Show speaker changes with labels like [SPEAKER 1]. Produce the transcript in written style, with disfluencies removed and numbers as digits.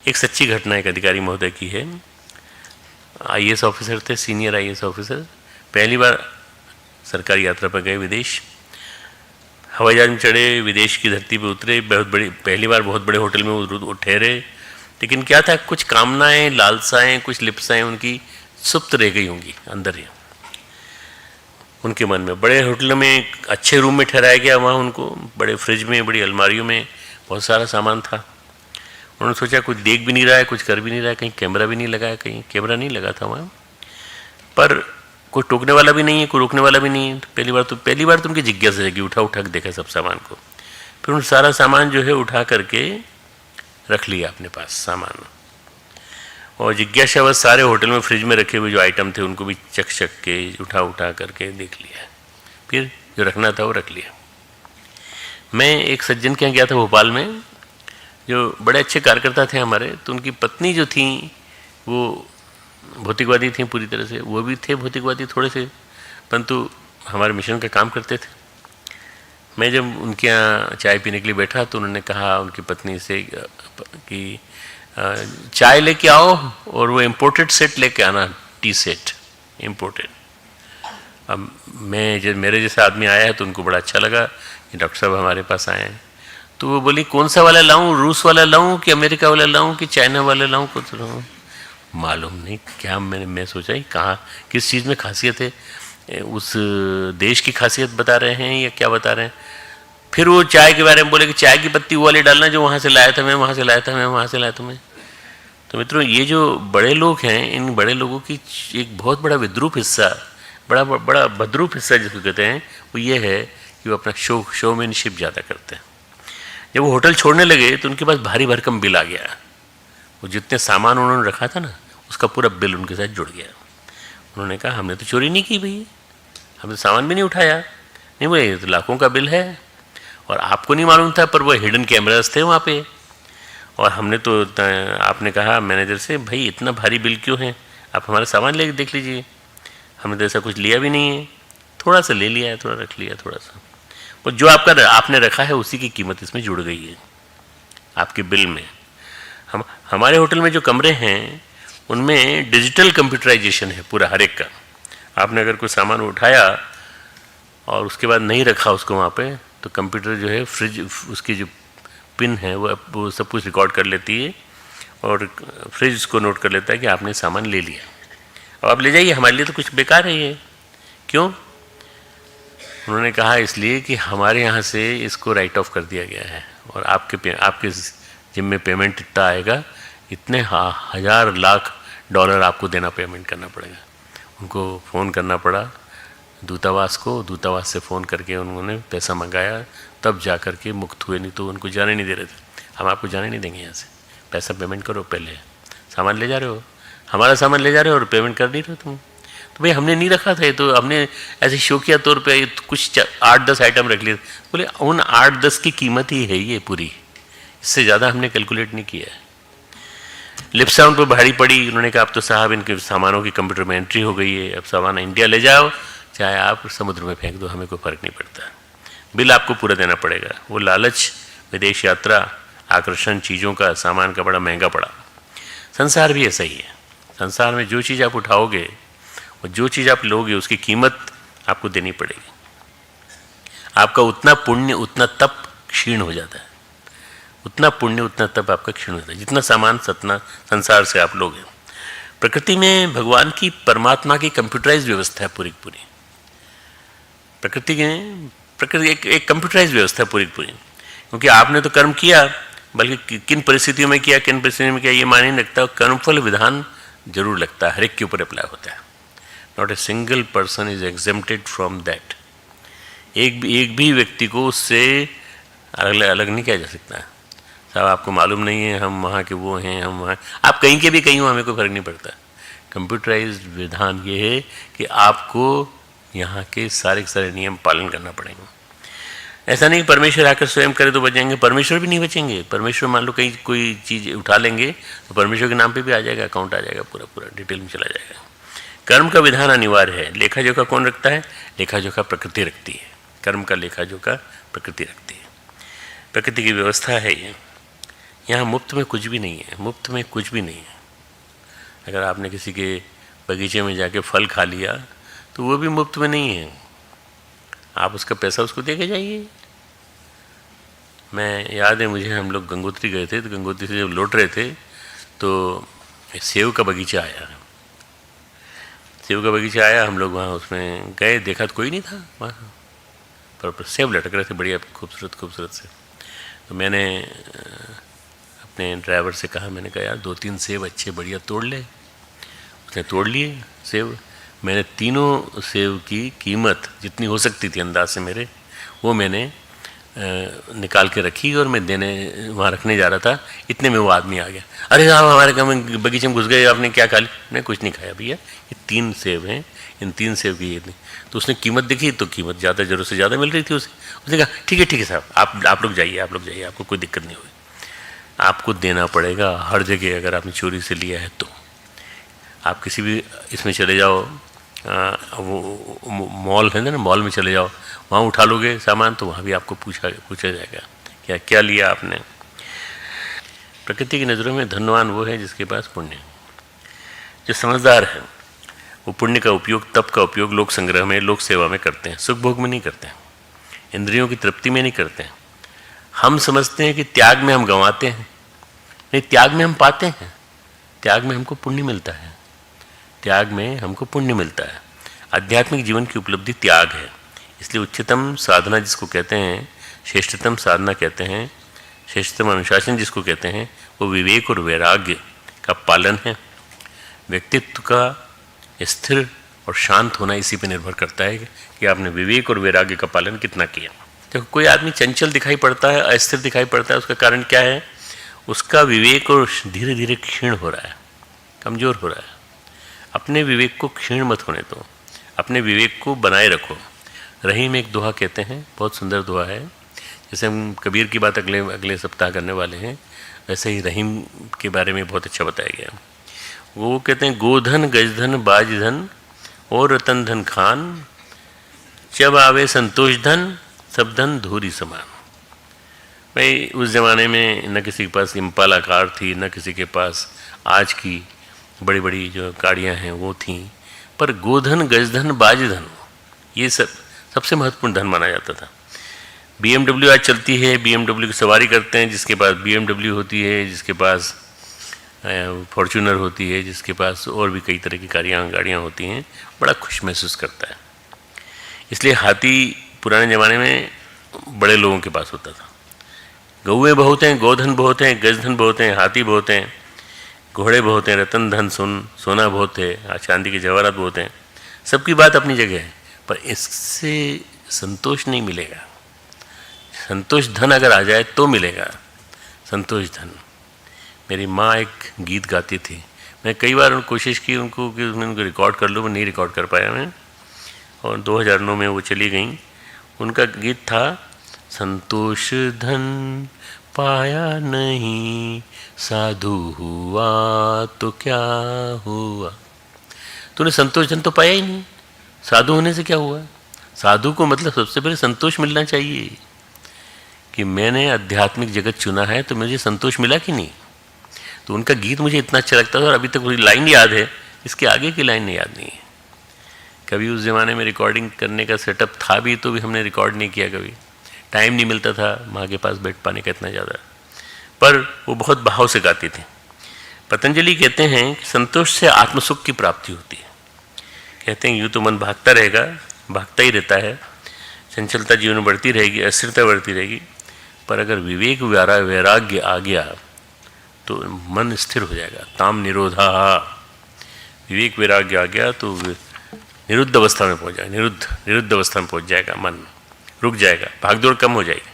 [SPEAKER 1] एक सच्ची घटना एक अधिकारी महोदय की है। आईएएस ऑफिसर थे, सीनियर आईएएस ऑफिसर, पहली बार सरकारी यात्रा पर गए विदेश। हवाई जहाज में चढ़े, विदेश की धरती पे उतरे, बहुत बड़ी पहली बार बहुत बड़े होटल में वो ठहरे। लेकिन क्या था, कुछ कामनाएं, लालसाएं, कुछ लिप्साएं उनकी सुप्त रह गई होंगी अंदर ही उनके मन में। बड़े होटल में अच्छे रूम में ठहराया गया, वहाँ उनको बड़े फ्रिज में, बड़ी अलमारियों में बहुत सारा सामान था। उन्होंने सोचा कुछ देख भी नहीं रहा है, कुछ कर भी नहीं रहा है, कहीं कैमरा भी नहीं लगा है, कहीं कैमरा नहीं लगा था वहाँ, पर कोई टोकने वाला भी नहीं है, कोई रोकने वाला भी नहीं है। पहली बार तो उनकी जिज्ञासा जगी, उठा उठा के देखा सब सामान को। फिर उन सारा सामान जो है उठा करके रख लिया अपने पास सामान, और जिज्ञासावश सारे होटल में फ्रिज में रखे हुए जो आइटम थे उनको भी चख चख के उठा उठा करके देख लिया। फिर जो रखना था वो रख लिया। मैं एक सज्जन के यहाँ गया था भोपाल में, जो बड़े अच्छे कार्यकर्ता थे हमारे, तो उनकी पत्नी जो थी वो भौतिकवादी थी पूरी तरह से, वो भी थे भौतिकवादी थोड़े से, परंतु हमारे मिशन का काम करते थे। मैं जब उनके यहाँ चाय पीने के लिए बैठा तो उन्होंने कहा उनकी पत्नी से कि चाय लेके आओ और वो इम्पोर्टेड सेट लेके आना, टी सेट इम्पोर्टेड। अब मैं जब मेरे जैसा आदमी आया है तो उनको बड़ा अच्छा लगा कि डॉक्टर साहब हमारे पास आए हैं। तो वो बोली कौन सा वाला लाऊं, रूस वाला लाऊं कि अमेरिका वाला लाऊं कि चाइना वाला लाऊं, कुछ मालूम नहीं क्या। मैं सोचा ही कहाँ किस चीज़ में खासियत है, उस देश की खासियत बता रहे हैं या क्या बता रहे हैं। फिर वो चाय के बारे में बोले कि चाय की पत्ती वो वाली डालना जो वहाँ से लाया था मैं, वहाँ से लाया था मैं, वहाँ से लाया था मैं। तो मित्रों, ये जो बड़े लोग हैं, इन बड़े लोगों की एक बहुत बड़ा विद्रूप हिस्सा, बड़ा भद्रूप हिस्सा जिसको कहते हैं, वो ये है कि वो अपना शोमैनशिप ज़्यादा करते हैं। जब वो होटल छोड़ने लगे तो उनके पास भारी भरकम बिल आ गया। वो जितने सामान उन्होंने रखा था ना, उसका पूरा बिल उनके साथ जुड़ गया। उन्होंने कहा हमने तो चोरी नहीं की भाई, हमने सामान भी नहीं उठाया। नहीं बोले ये तो लाखों का बिल है और आपको नहीं मालूम था, पर वो हिडन कैमरास थे वहाँ पे। और हमने तो आपने कहा मैनेजर से भाई इतना भारी बिल क्यों है, आप हमारा सामान ले देख लीजिए। हमने तो ऐसा कुछ लिया भी नहीं है, थोड़ा सा ले लिया है, थोड़ा रख लिया थोड़ा सा। और जो आपने रखा है उसी की कीमत इसमें जुड़ गई है आपके बिल में। हमारे होटल में जो कमरे हैं उनमें डिजिटल कंप्यूटराइजेशन है पूरा हर एक का। आपने अगर कोई सामान उठाया और उसके बाद नहीं रखा उसको वहाँ पे, तो कंप्यूटर जो है फ्रिज उसकी जो पिन है वो सब कुछ रिकॉर्ड कर लेती है और फ्रिज उसको नोट कर लेता है कि आपने सामान ले लिया। अब आप ले जाइए, हमारे लिए तो कुछ बेकार है ये। क्यों? उन्होंने कहा इसलिए कि हमारे यहाँ से इसको राइट ऑफ कर दिया गया है और आपके जिम्मे पेमेंट इतना आएगा, इतने हजार लाख डॉलर आपको देना, पेमेंट करना पड़ेगा। उनको फ़ोन करना पड़ा दूतावास को, दूतावास से फ़ोन करके उन्होंने पैसा मंगाया, तब जा कर के मुक्त हुए, नहीं तो उनको जाने नहीं दे रहे थे। हम आपको जाने नहीं देंगे यहाँ से, पैसा पेमेंट करो पहले, सामान ले जा रहे हो, हमारा सामान ले जा रहे हो और पेमेंट कर नहीं रहे हो तुम। तो भाई हमने नहीं रखा था ये, तो हमने ऐसे शौकिया तौर पे कुछ 8-10 आइटम रख लिए। बोले उन 8-10 की कीमत ही है ये पूरी, इससे ज़्यादा हमने कैलकुलेट नहीं किया है। लिप साउंड पर भारी पड़ी। उन्होंने कहा अब तो साहब इनके सामानों की कंप्यूटर में एंट्री हो गई है, अब सामान इंडिया ले जाओ चाहे आप समुद्र में फेंक दो, हमें कोई फ़र्क नहीं पड़ता, बिल आपको पूरा देना पड़ेगा। वो लालच, विदेश यात्रा, आकर्षण चीज़ों का, सामान का बड़ा महंगा पड़ा। संसार भी ऐसा ही है। संसार में जो चीज़ आप उठाओगे और जो चीज़ आप लोगे उसकी कीमत आपको देनी पड़ेगी। आपका उतना पुण्य उतना तप क्षीण हो जाता है, उतना पुण्य उतना तप आपका क्षीण होता है जितना सामान सतना संसार से आप लोगे। प्रकृति में भगवान की, परमात्मा की कंप्यूटराइज व्यवस्था है पूरी पूरी। प्रकृति एक कंप्यूटराइज व्यवस्था है पूरी पूरी, क्योंकि आपने तो कर्म किया, बल्कि किन परिस्थितियों में किया, किन परिस्थितियों में किया ये मायने नहीं रखता। कर्मफल विधान जरूर लगता है, हर एक के ऊपर अप्लाई होता है। Not a single person is exempted from that. एक भी व्यक्ति को उससे अलग नहीं किया जा सकता है। साहब आपको मालूम नहीं है, हम वहाँ के वो हैं, हम वहाँ, आप कहीं के भी कहीं हो, हमें कोई फर्क नहीं पड़ता। कंप्यूटराइज्ड विधान ये है कि आपको यहाँ के सारे नियम पालन करना पड़ेगा। ऐसा नहीं परमेश्वर आकर स्वयं करे तो बच जाएंगे, परमेश्वर भी नहीं बचेंगे। परमेश्वर मान लो कहीं कोई चीज़ उठा लेंगे तो परमेश्वर के नाम पे भी आ जाएगा, अकाउंट आ जाएगा, पूरा डिटेल में चला जाएगा। कर्म का विधान अनिवार्य है। लेखा जोखा कौन रखता है? लेखा जोखा प्रकृति रखती है। कर्म का लेखा जोखा प्रकृति रखती है, प्रकृति की व्यवस्था है ये। यहाँ मुफ्त में कुछ भी नहीं है, मुफ्त में कुछ भी नहीं है। अगर आपने किसी के बगीचे में जाके फल खा लिया तो वो भी मुफ्त में नहीं है, आप उसका पैसा उसको दे के जाइए। मैं याद है मुझे, हम लोग गंगोत्री गए थे, तो गंगोत्री से जब लौट रहे थे तो सेब का बगीचा आया, सेब का बगीचा आया, हम लोग वहाँ उसमें गए, देखा तो कोई नहीं था वहाँ, पर सेब लटक रहे थे बढ़िया खूबसूरत खूबसूरत से। तो मैंने अपने ड्राइवर से कहा, मैंने कहा यार 2-3 सेब अच्छे बढ़िया तोड़ ले। उसने तोड़ लिए सेब। मैंने तीनों सेब की कीमत जितनी हो सकती थी अंदाज से मेरे, वो मैंने निकाल के रखी और मैं देने वहाँ रखने जा रहा था। इतने में वो आदमी आ गया, अरे आप हमारे बगीचे में घुस गए, आपने क्या खा लिया? मैंने कुछ नहीं खाया भैया, ये 3 सेब हैं, इन 3 सेब की ये नहीं। तो उसने कीमत देखी तो कीमत ज़्यादा, ज़रूरत से ज़्यादा मिल रही थी उसे। उसने कहा ठीक है साहब, आप लोग जाइए, आपको कोई दिक्कत नहीं होगी, आपको देना पड़ेगा हर जगह। अगर आपने चोरी से लिया है तो आप किसी भी इसमें चले जाओ, वो मॉल है ना, मॉल में चले जाओ, वहाँ उठा लोगे सामान तो वहाँ भी आपको पूछा जाएगा क्या क्या लिया आपने। प्रकृति की नज़रों में धनवान वो है जिसके पास पुण्य है। जो समझदार है वो पुण्य का उपयोग, तप का उपयोग लोक संग्रह में, लोक सेवा में करते हैं, सुख भोग में नहीं करते हैं, इंद्रियों की तृप्ति में नहीं करते हैं। हम समझते हैं कि त्याग में हम गंवाते हैं, नहीं, त्याग में हम पाते हैं, त्याग में हमको पुण्य मिलता है, त्याग में हमको पुण्य मिलता है। आध्यात्मिक जीवन की उपलब्धि त्याग है। इसलिए उच्चतम साधना जिसको कहते हैं, श्रेष्ठतम साधना कहते हैं, श्रेष्ठतम अनुशासन जिसको कहते हैं, वो विवेक और वैराग्य का पालन है। व्यक्तित्व का स्थिर और शांत होना इसी पर निर्भर करता है कि आपने विवेक और वैराग्य का पालन कितना किया। देखो कोई आदमी चंचल दिखाई पड़ता है, अस्थिर दिखाई पड़ता है, उसका कारण क्या है? उसका विवेक और धीरे धीरे क्षीण हो रहा है, कमज़ोर हो रहा है। अपने विवेक को क्षीण मत होने दो, अपने विवेक को बनाए रखो। रहीम एक दोहा कहते हैं, बहुत सुंदर दोहा है। जैसे हम कबीर की बात अगले सप्ताह करने वाले हैं, वैसे ही रहीम के बारे में बहुत अच्छा बताया गया। वो कहते हैं, गोधन गजधन बाजधन और रतन धन खान, जब आवे संतोष धन सब धन धूरी समान। भाई उस ज़माने में न किसी के पास इम्पाला कार थी, न किसी के पास आज की बड़ी बड़ी जो गाड़ियाँ हैं वो थीं, पर गोधन गजधन बाजधन ये सबसे महत्वपूर्ण धन माना जाता था। BMW आज चलती है, BMW की सवारी करते हैं, जिसके पास BMW होती है, जिसके पास फॉर्च्यूनर होती है, जिसके पास और भी कई तरह की गाड़ियाँ होती हैं, बड़ा खुश महसूस करता है। इसलिए हाथी पुराने ज़माने में बड़े लोगों के पास होता था। गौएँ बहुत हैं, गोधन बहुत हैं, गजधन बहुत हैं, हाथी बहुत हैं, घोड़े बहुत हैं, रतन धन सोना बहुत है, चांदी के जवाहरात बहुत हैं। सबकी बात अपनी जगह है, पर इससे संतोष नहीं मिलेगा। संतोष धन अगर आ जाए तो मिलेगा संतोष धन। मेरी माँ एक गीत गाती थी, मैं कई बार कोशिश की उनको कि मैं उनको रिकॉर्ड कर लूँ, मैं नहीं रिकॉर्ड कर पाया मैं, और 2009 में वो चली गई। उनका गीत था, संतोष धन पाया नहीं, साधु हुआ तो क्या हुआ। तूने संतोष धन तो पाया ही नहीं, साधु होने से क्या हुआ। साधु को मतलब सबसे पहले संतोष मिलना चाहिए कि मैंने आध्यात्मिक जगत चुना है तो मुझे संतोष मिला कि नहीं। तो उनका गीत मुझे इतना अच्छा लगता था और अभी तक मुझे लाइन याद है, इसके आगे की लाइन याद नहीं है। कभी उस ज़माने में रिकॉर्डिंग करने का सेटअप था भी तो भी हमने रिकॉर्ड नहीं किया, कभी टाइम नहीं मिलता था माँ के पास बैठ पाने का इतना ज़्यादा, पर वो बहुत भाव से गाती थी। पतंजलि कहते हैं कि संतोष से आत्मसुख की प्राप्ति होती है। कहते हैं यूँ तो मन भागता रहेगा, भागता ही रहता है, चंचलता जीवन में बढ़ती रहेगी, अस्थिरता बढ़ती रहेगी, पर अगर विवेक वैराग्य आ गया तो मन स्थिर हो जाएगा। ताम निरोधा, विवेक वैराग्य आ गया तो निरुद्ध अवस्था में पहुंच जाएगा, निरुद्ध अवस्था में पहुंच जाएगा, मन रुक जाएगा, भागदौड़ कम हो जाएगी।